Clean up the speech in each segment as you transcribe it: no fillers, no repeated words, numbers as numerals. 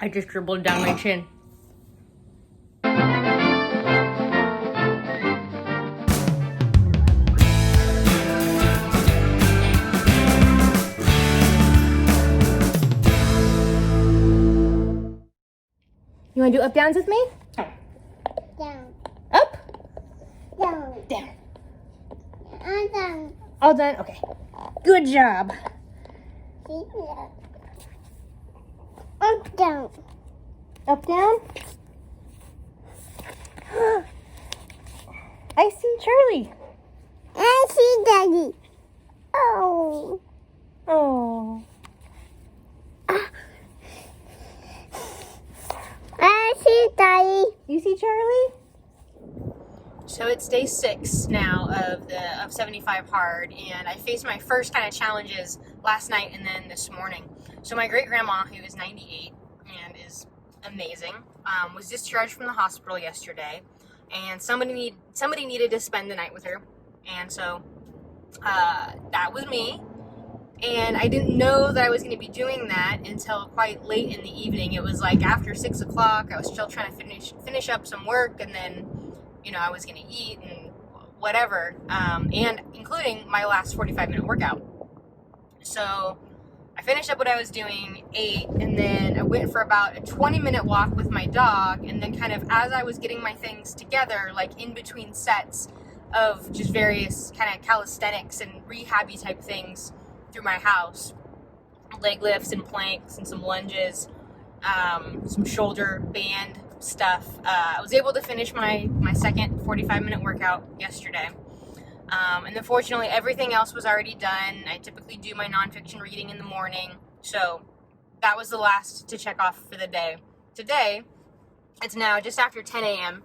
I just dribbled down my chin. You want to do up downs with me? Down. Up? Down. Down. Down. All done? Okay. Good job. Up, down. Up, down? I see Charlie. I see Daddy. Oh. Oh. I see Daddy. You see Charlie? So it's day 6 now of 75 hard, and I faced my first kind of challenges last night and then this morning. So my great grandma, who is 98 and is amazing, was discharged from the hospital yesterday, and somebody needed to spend the night with her, and so that was me. And I didn't know that I was going to be doing that until quite late in the evening. It was like after 6 o'clock. I was still trying to finish up some work, and then, you know, I was going to eat and whatever, and including my last 45-minute workout. So I finished up what I was doing, ate, and then I went for about a 20-minute walk with my dog, and then kind of as I was getting my things together, like in between sets of just various kind of calisthenics and rehabby type things through my house, leg lifts and planks and some lunges, some shoulder band stuff. I was able to finish my second 45-minute workout yesterday. And unfortunately, everything else was already done. I typically do my nonfiction reading in the morning, so that was the last to check off for the day. Today, it's now just after 10 a.m.,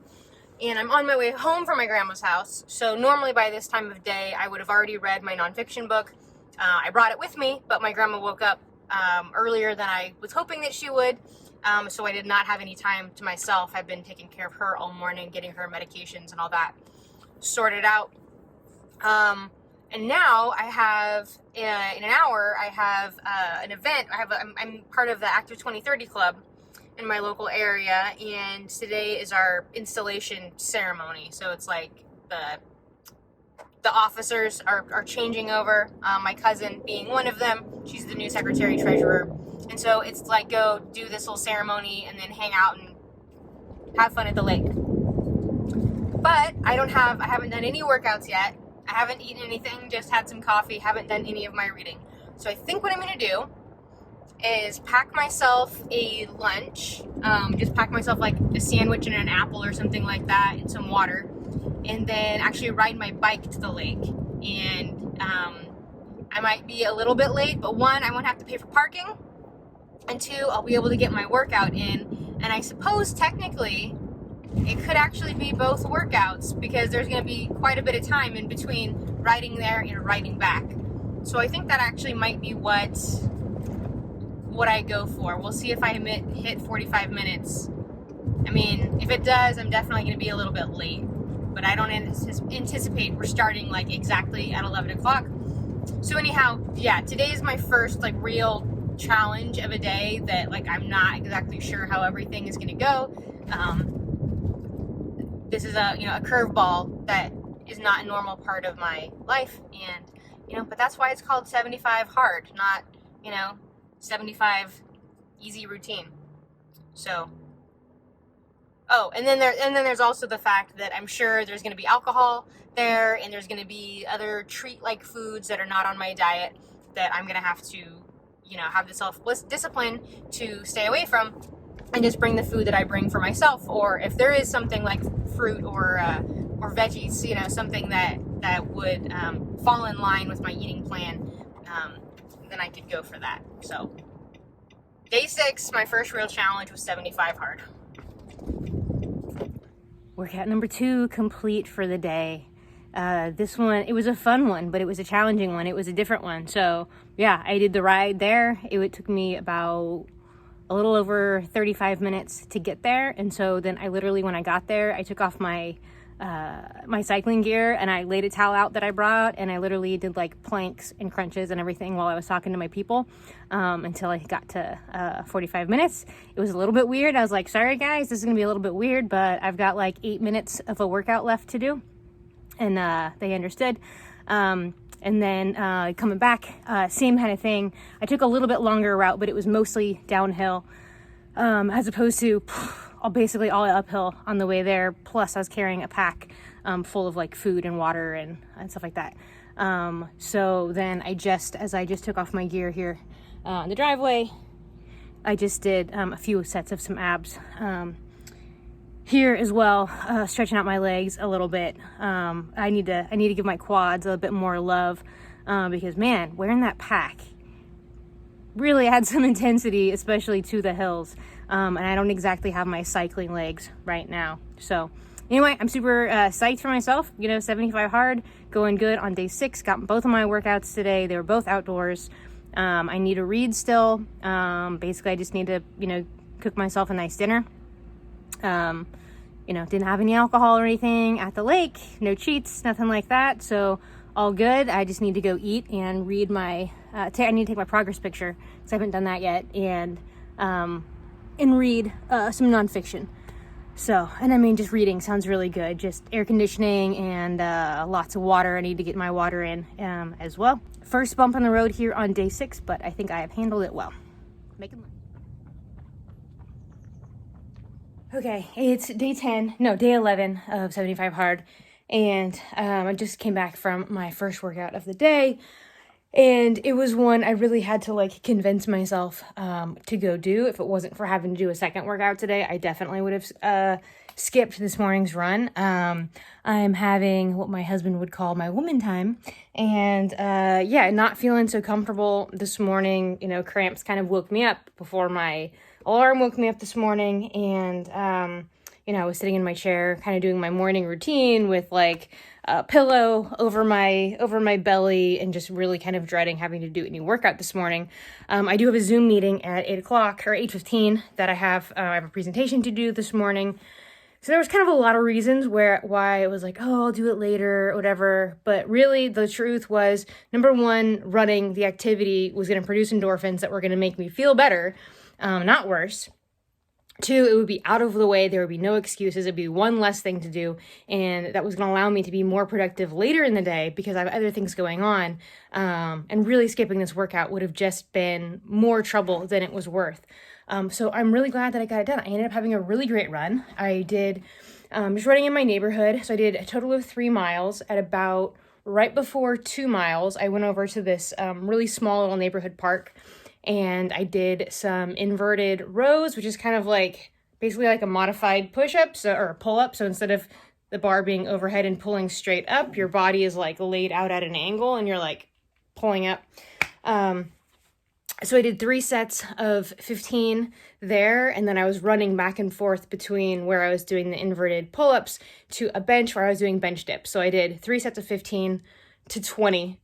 and I'm on my way home from my grandma's house. So normally by this time of day, I would have already read my nonfiction book. I brought it with me, but my grandma woke up earlier than I was hoping that she would, so I did not have any time to myself. I've been taking care of her all morning, getting her medications and all that sorted out. And now I have, in an hour, I have an event. I'm part of the Active 2030 Club in my local area, and today is our installation ceremony. So it's like the officers are changing over, my cousin being one of them. She's the new secretary treasurer. And so it's like, go do this little ceremony and then hang out and have fun at the lake. But I haven't done any workouts yet. I haven't eaten anything, just had some coffee, haven't done any of my reading. So I think what I'm going to do is pack myself a lunch, just pack myself like a sandwich and an apple or something like that and some water, and then actually ride my bike to the lake. And I might be a little bit late, but 1, I won't have to pay for parking, and 2, I'll be able to get my workout in. And I suppose technically it could actually be both workouts, because there's going to be quite a bit of time in between riding there and riding back. So I think that actually might be what I go for. We'll see if I hit 45 minutes. I mean, if it does, I'm definitely going to be a little bit late, but I don't anticipate we're starting like exactly at 11 o'clock. So anyhow, yeah, today is my first like real challenge of a day that like I'm not exactly sure how everything is going to go. This is a curveball that is not a normal part of my life, and but that's why it's called 75 hard, not 75 easy routine. So, and then there's also the fact that I'm sure there's going to be alcohol there, and there's going to be other treat-like foods that are not on my diet that I'm going to have to have the self-discipline to stay away from, and just bring the food that I bring for myself. Or if there is something like fruit or veggies, something that would fall in line with my eating plan, then I could go for that. So day 6, my first real challenge was 75 hard. Workout number 2 complete for the day. This one, it was a fun one, but it was a challenging one. It was a different one. So yeah, I did the ride there. It took me about a little over 35 minutes to get there. And so then I literally, when I got there, I took off my my cycling gear, and I laid a towel out that I brought, and I literally did like planks and crunches and everything while I was talking to my people until I got to 45 minutes. It was a little bit weird. I was like, sorry guys, this is gonna be a little bit weird, but I've got like 8 minutes of a workout left to do, and they understood. And then coming back, same kind of thing. I took a little bit longer route, but it was mostly downhill as opposed to basically all uphill on the way there. Plus I was carrying a pack full of like food and water and stuff like that. So then as I just took off my gear here in the driveway, I just did a few sets of some abs here as well, stretching out my legs a little bit. I need to give my quads a bit more love because man, wearing that pack really adds some intensity, especially to the hills. And I don't exactly have my cycling legs right now. So anyway, I'm super psyched for myself. 75 hard, going good on day 6. Got both of my workouts today. They were both outdoors. I need to read still. Basically, I just need to, cook myself a nice dinner. Didn't have any alcohol or anything at the lake. No cheats, nothing like that. So all good. I just need to go eat and read I need to take my progress picture because I haven't done that yet. And read some nonfiction. So, and I mean, just reading sounds really good. Just air conditioning and lots of water. I need to get my water in as well. First bump on the road here on day 6, but I think I have handled it well. Making lunch. Okay, it's day 11 of 75 hard. And I just came back from my first workout of the day. And it was one I really had to like convince myself to go do. If it wasn't for having to do a second workout today, I definitely would have skipped this morning's run. I'm having what my husband would call my woman time. And not feeling so comfortable this morning. Cramps kind of woke me up before my alarm woke me up this morning. And, I was sitting in my chair kind of doing my morning routine with like a pillow over my belly and just really kind of dreading having to do any workout this morning. I do have a Zoom meeting at 8 o'clock or 8:15 that I have a presentation to do this morning. So there was kind of a lot of reasons why it was like, oh, I'll do it later, whatever. But really the truth was, number one, running the activity was going to produce endorphins that were going to make me feel better, not worse. 2, it would be out of the way. There would be no excuses. It'd be one less thing to do. And that was going to allow me to be more productive later in the day because I have other things going on. And really skipping this workout would have just been more trouble than it was worth. So I'm really glad that I got it done. I ended up having a really great run. I did just running in my neighborhood. So I did a total of 3 miles. At about right before 2 miles, I went over to this really small little neighborhood park. And I did some inverted rows, which is kind of like basically like a modified push-up or pull-up. So instead of the bar being overhead and pulling straight up, your body is like laid out at an angle and you're like pulling up. So I did 3 sets of 15 there, and then I was running back and forth between where I was doing the inverted pull-ups to a bench where I was doing bench dips. So I did 3 sets of 15 to 20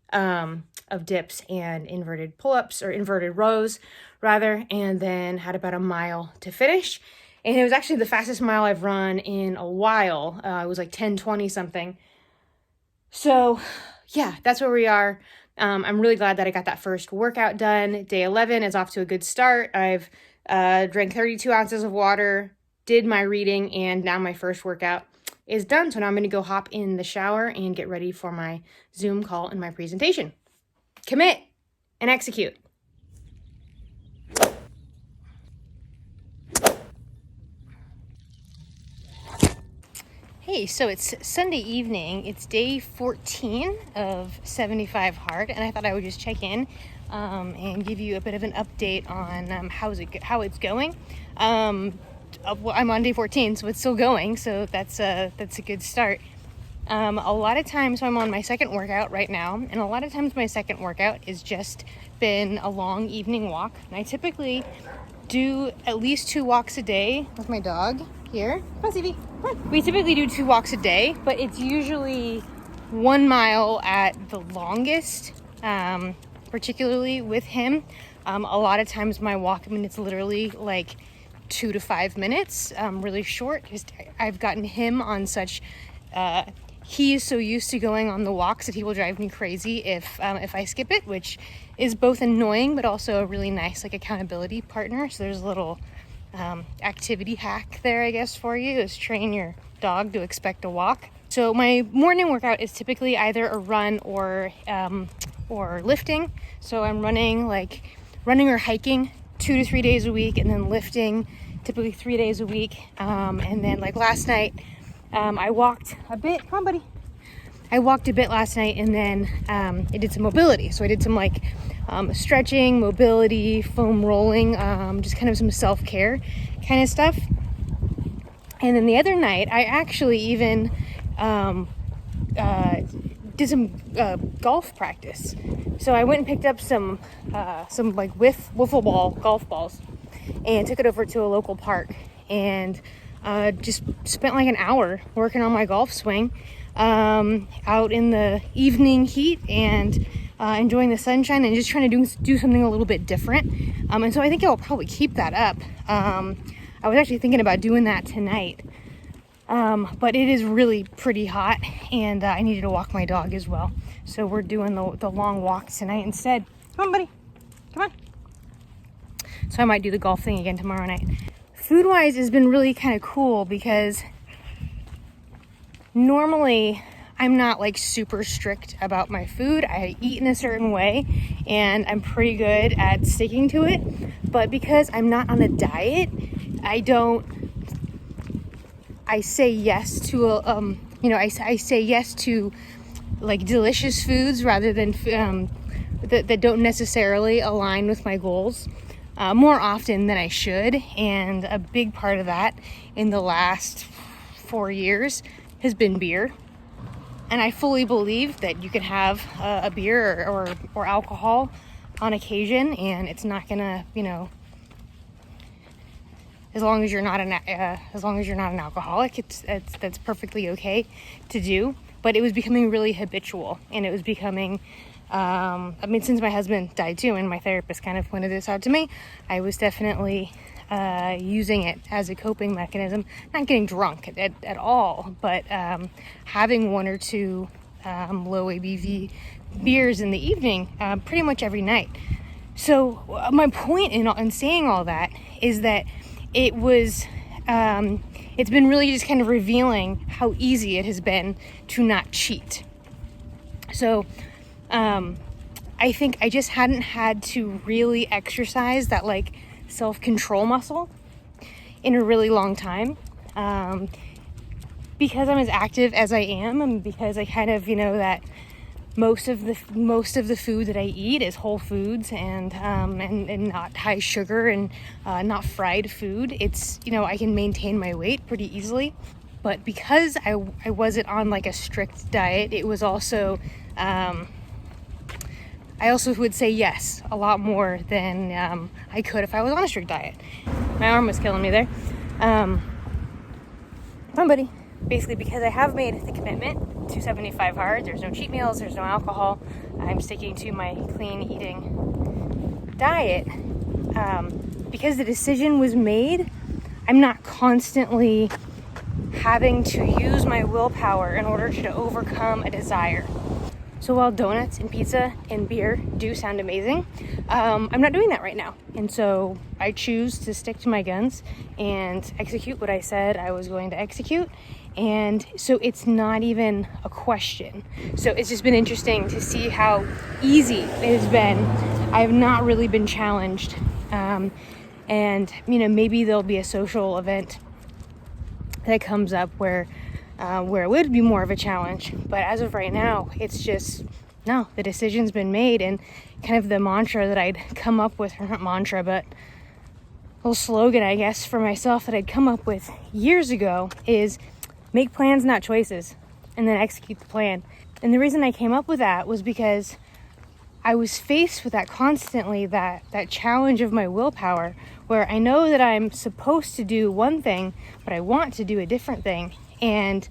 of dips and inverted pull-ups, or inverted rows rather, and then had about a mile to finish. And it was actually the fastest mile I've run in a while. It was like 10:20 something. So yeah, that's where we are. I'm really glad that I got that first workout done. Day 11 is off to a good start. I've drank 32 ounces of water, did my reading, and now my first workout is done. So now I'm going to go hop in the shower and get ready for my Zoom call and my presentation. Commit and execute. Hey, so it's Sunday evening. It's day 14 of 75 hard, and I thought I would just check in and give you a bit of an update on how it's going. Well, I'm on day 14, so it's still going, so that's a good start. A lot of times I'm on my second workout right now, and a lot of times my second workout is just been a long evening walk. And I typically do at least 2 walks a day with my dog here. Come on, Stevie. Come on. We typically do 2 walks a day, but it's usually 1 mile at the longest, particularly with him. A lot of times my walk, it's literally like 2 to 5 minutes, really short. Just I've gotten him on such he is so used to going on the walks that he will drive me crazy if I skip it, which is both annoying but also a really nice like accountability partner. So there's a little activity hack there, I guess, for you, is train your dog to expect a walk. So my morning workout is typically either a run or lifting. So I'm running or hiking 2 to 3 days a week, and then lifting typically 3 days a week. And then like last night, I walked a bit. Come on, buddy. I walked a bit last night, and then I did some mobility. So I did some like stretching, mobility, foam rolling, just kind of some self-care kind of stuff. And then the other night, I actually even did some golf practice. So I went and picked up some like wiffle ball golf balls and took it over to a local park and just spent like an hour working on my golf swing out in the evening heat and enjoying the sunshine and just trying to do something a little bit different. And so I think I'll probably keep that up. I was actually thinking about doing that tonight. But it is really pretty hot, and I needed to walk my dog as well. So we're doing the long walk tonight instead. Come on, buddy. Come on. So I might do the golf thing again tomorrow night. Food-wise, has been really kind of cool because normally I'm not like super strict about my food. I eat in a certain way, and I'm pretty good at sticking to it. But because I'm not on a diet, I say yes to I say yes to like delicious foods rather than that don't necessarily align with my goals more often than I should. And a big part of that in the last 4 years has been beer. And I fully believe that you can have a beer or alcohol on occasion, and it's not gonna, as long as you're not an alcoholic, that's perfectly okay to do. But it was becoming really habitual, and it was becoming, since my husband died too, and my therapist kind of pointed this out to me, I was definitely using it as a coping mechanism. Not getting drunk at all, but having 1 or 2 low ABV beers in the evening pretty much every night. So my point in saying all that is that it's been really just kind of revealing how easy it has been to not cheat. So I think I just hadn't had to really exercise that like self-control muscle in a really long time, because I'm as active as I am, and because I kind of that most of the food that I eat is whole foods and not high sugar and not fried food. It's I can maintain my weight pretty easily. But because I wasn't on like a strict diet, it was also I also would say yes a lot more than I could if I was on a strict diet. My arm was killing me there. Come on, buddy. Basically, because I have made the commitment to 75 hard, there's no cheat meals, there's no alcohol, I'm sticking to my clean eating diet. Because the decision was made, I'm not constantly having to use my willpower in order to overcome a desire. So while donuts and pizza and beer do sound amazing, I'm not doing that right now. And so I choose to stick to my guns and execute what I said I was going to execute. And so it's not even a question. So it's just been interesting to see how easy it has been. I have not really been challenged. And maybe there'll be a social event that comes up where it would be more of a challenge. But as of right now, it's just, no, the decision's been made. And kind of the mantra that I'd come up with, or not mantra, but a little slogan, I guess, for myself that I'd come up with years ago is make plans, not choices, and then execute the plan. And the reason I came up with that was because I was faced with that constantly, that challenge of my willpower, where I know that I'm supposed to do one thing, but I want to do a different thing. And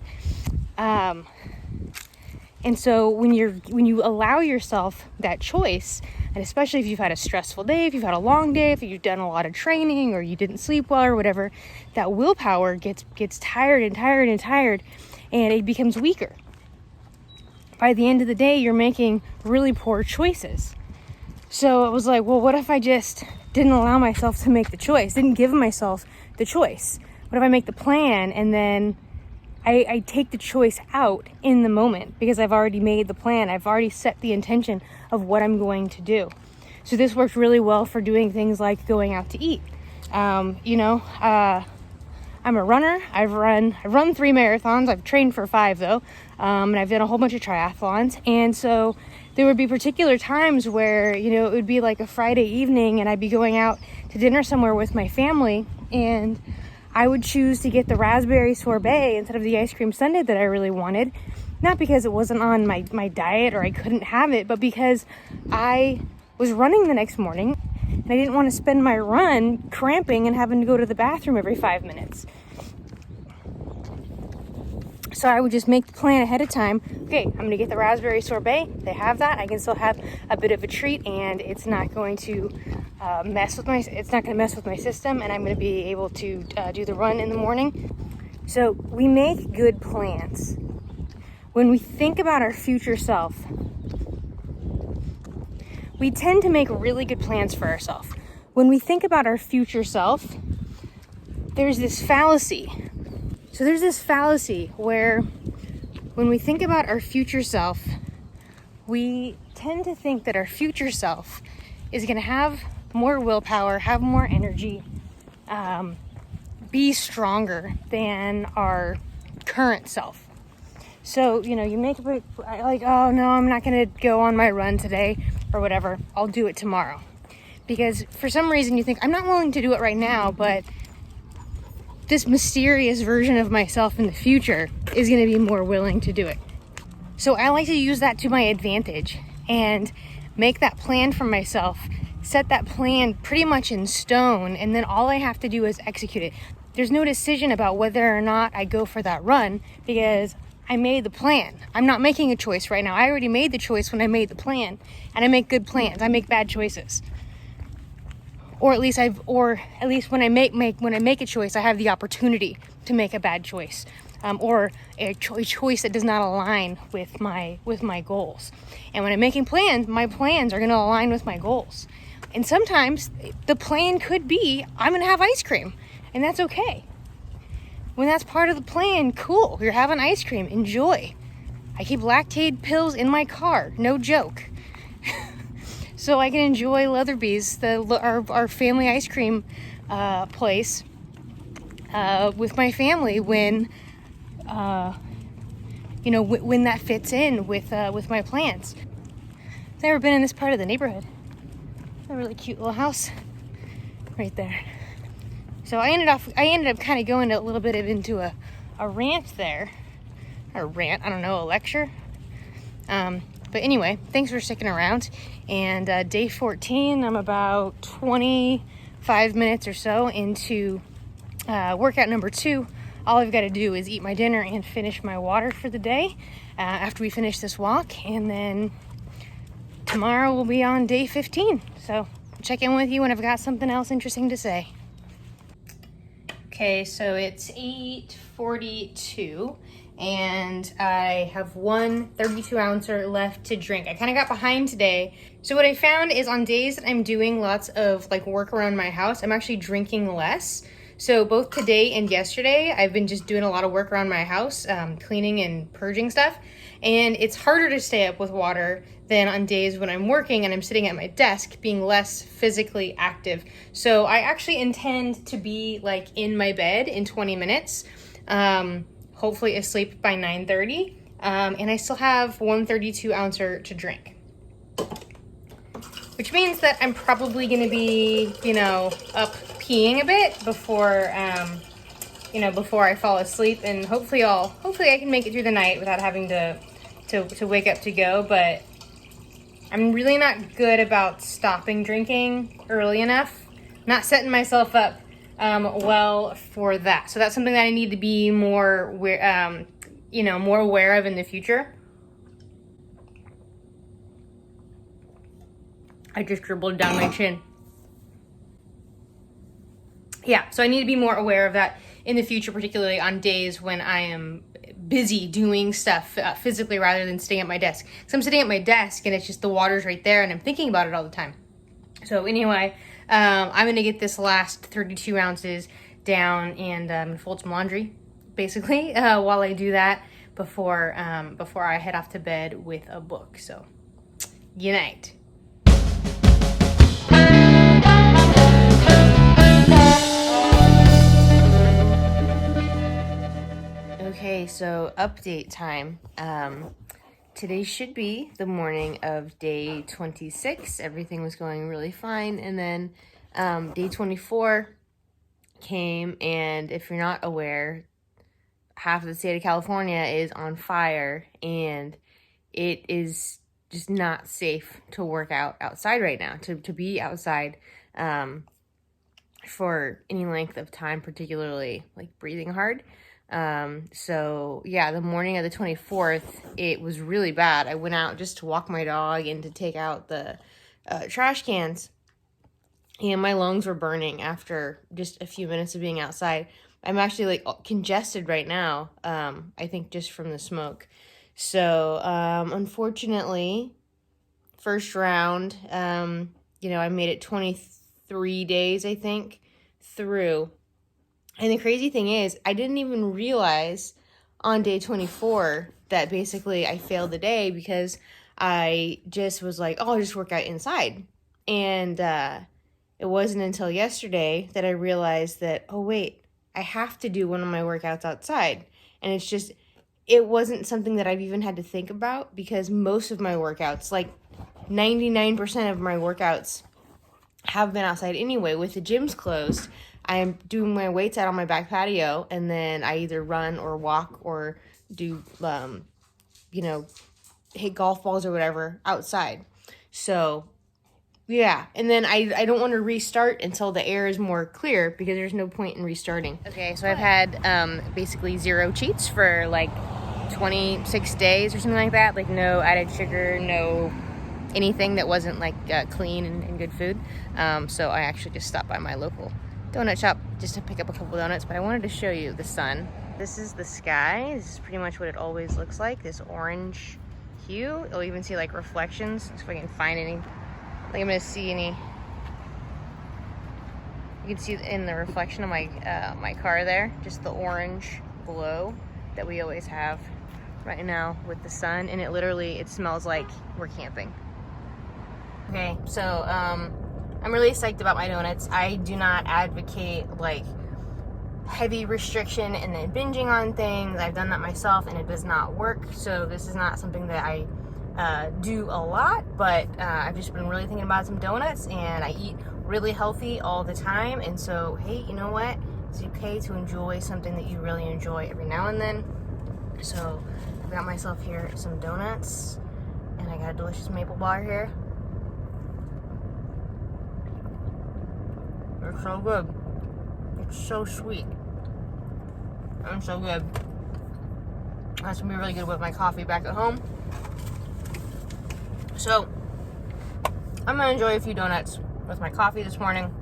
so when you allow yourself that choice, and especially if you've had a stressful day, if you've had a long day, if you've done a lot of training or you didn't sleep well or whatever, that willpower gets tired and tired and tired. and it becomes weaker. By the end of the day, you're making really poor choices. So it was like, well, what if I just didn't allow myself to make the choice, didn't give myself the choice? What if I make the plan and then I take the choice out in the moment because I've already made the plan. I've already set the intention of what I'm going to do. So this worked really well for doing things like going out to eat. I'm a runner. I've run 3 marathons. I've trained for 5 though. And I've done a whole bunch of triathlons. And so there would be particular times where, it would be like a Friday evening and I'd be going out to dinner somewhere with my family, and I would choose to get the raspberry sorbet instead of the ice cream sundae that I really wanted. Not because it wasn't on my diet or I couldn't have it, but because I was running the next morning and I didn't want to spend my run cramping and having to go to the bathroom every 5 minutes. So I would just make the plan ahead of time. Okay, I'm going to get the raspberry sorbet. They have that. I can still have a bit of a treat, and it's not going to mess with my system, and I'm going to be able to do the run in the morning. So we make good plans. When we think about our future self, we tend to make really good plans for ourselves. When we think about our future self, there's this fallacy. So there's this fallacy where when we think about our future self, we tend to think that our future self is going to have more willpower, have more energy, be stronger than our current self. So, you make like, oh no, I'm not going to go on my run today or whatever. I'll do it tomorrow. Because for some reason you think, I'm not willing to do it right now, but this mysterious version of myself in the future is going to be more willing to do it. So I like to use that to my advantage and make that plan for myself, set that plan pretty much in stone, and then all I have to do is execute it. There's no decision about whether or not I go for that run because I made the plan. I'm not making a choice right now. I already made the choice when I made the plan, and I make good plans. I make bad choices. Or at least when I make a choice, I have the opportunity to make a bad choice, or a choice that does not align with my goals. And when I'm making plans, my plans are going to align with my goals. And sometimes the plan could be I'm going to have ice cream, and that's okay. When that's part of the plan, cool. You're having ice cream. Enjoy. I keep lactate pills in my car. No joke. So I can enjoy Leatherby's, our family ice cream place, with my family when that fits in with my plans. I've never been in this part of the neighborhood. A really cute little house right there. So I ended up kind of going a little bit into a rant there. Or rant, I don't know, a lecture. But anyway, thanks for sticking around. And day 14, I'm about 25 minutes or so into workout number 2. All I've got to do is eat my dinner and finish my water for the day after we finish this walk. And then tomorrow we'll be on day 15. So I'll check in with you when I've got something else interesting to say. Okay, so it's 8:42. And I have one 32-ouncer left to drink. I kind of got behind today. So what I found is on days that I'm doing lots of work around my house, I'm actually drinking less. So both today and yesterday, I've been just doing a lot of work around my house, cleaning and purging stuff. And it's harder to stay up with water than on days when I'm working and I'm sitting at my desk being less physically active. So I actually intend to be in my bed in 20 minutes. Hopefully asleep by 9:30, and I still have one 32-ouncer to drink, which means that I'm probably going to be, up peeing a bit before I fall asleep, and hopefully I can make it through the night without having to wake up to go. But I'm really not good about stopping drinking early enough, not setting myself up well for that. So that's something that I need to be more aware of in the future. I just dribbled down my chin. Yeah, so I need to be more aware of that in the future, particularly on days when I am busy doing stuff physically rather than staying at my desk. So I'm sitting at my desk and it's just the water's right there and I'm thinking about it all the time. So anyway, I'm gonna get this last 32 ounces down and fold some laundry, basically, while I do that before I head off to bed with a book. So, good night. Okay, so update time. Today should be the morning of day 26. Everything was going really fine. And then day 24 came, and if you're not aware, half of the state of California is on fire, and it is just not safe to work out outside right now, to be outside for any length of time, particularly like breathing hard. So yeah, the morning of the 24th, it was really bad. I went out just to walk my dog and to take out the trash cans, and my lungs were burning after just a few minutes of being outside. I'm actually like congested right now, I think just from the smoke. So unfortunately, first round, I made it 23 days, I think, through. And the crazy thing is, I didn't even realize on day 24 that basically I failed the day because I just was like, oh, I'll just work out inside. And it wasn't until yesterday that I realized that, oh, wait, I have to do one of my workouts outside. And it wasn't something that I've even had to think about because most of my workouts, like 99% of my workouts, have been outside anyway. With the gyms closed, I am doing my weights out on my back patio, and then I either run or walk or do, hit golf balls or whatever outside. So, yeah. And then I don't want to restart until the air is more clear because there's no point in restarting. Okay, so I've had basically 0 cheats for like 26 days or something like that. Like no added sugar, no anything that wasn't like clean and good food. So I actually just stopped by my local donut shop just to pick up a couple donuts, but I wanted to show you the sun. This is the sky. This is pretty much what it always looks like, this orange hue. You'll even see like reflections. Let's see if I can find any. I think I'm gonna see any. You can see in the reflection of my my car there, just the orange glow that we always have right now with the sun, and it smells like we're camping. Okay, so I'm really psyched about my donuts. I do not advocate like heavy restriction and then binging on things. I've done that myself and it does not work. So this is not something that I do a lot, but I've just been really thinking about some donuts, and I eat really healthy all the time. And so, hey, you know what? It's okay to enjoy something that you really enjoy every now and then. So I've got myself here some donuts, and I got a delicious maple bar here. They're so good. It's so sweet and so good. That's gonna be really good with my coffee back at home. So I'm gonna enjoy a few donuts with my coffee this morning,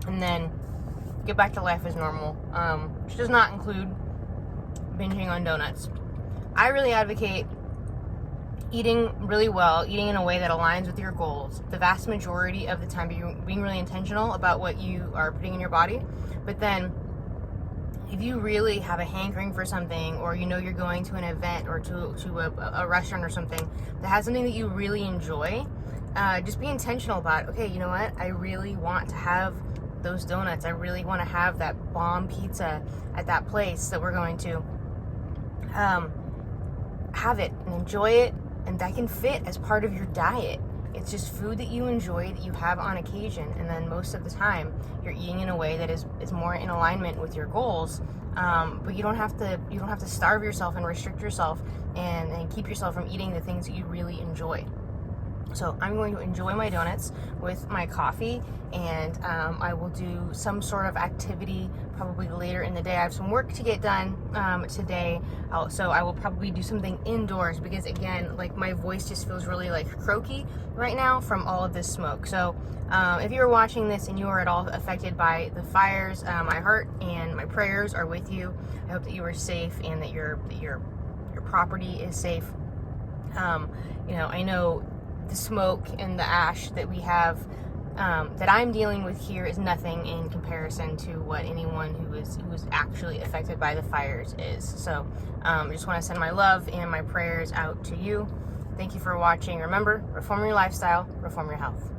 and then get back to life as normal, which does not include binging on donuts. I really advocate eating really well, eating in a way that aligns with your goals the vast majority of the time, being really intentional about what you are putting in your body. But then if you really have a hankering for something, or you're going to an event or to a restaurant or something that has something that you really enjoy, just be intentional about, okay, you know what, I really want to have those donuts. I really want to have that bomb pizza at that place that we're going to. Have it and enjoy it, and that can fit as part of your diet. It's just food that you enjoy, that you have on occasion, and then most of the time you're eating in a way that is more in alignment with your goals. But you don't have to starve yourself and restrict yourself and keep yourself from eating the things that you really enjoy. So I'm going to enjoy my donuts with my coffee, and I will do some sort of activity probably later in the day. I have some work to get done today, so I will probably do something indoors because, again, like my voice just feels really like croaky right now from all of this smoke. So if you're watching this and you are at all affected by the fires, my heart and my prayers are with you. I hope that you are safe and that your property is safe. I know the smoke and the ash that we have, that I'm dealing with here, is nothing in comparison to what anyone who was actually affected by the fires is. So I just want to send my love and my prayers out to you. Thank you for watching. Remember, reform your lifestyle, reform your health.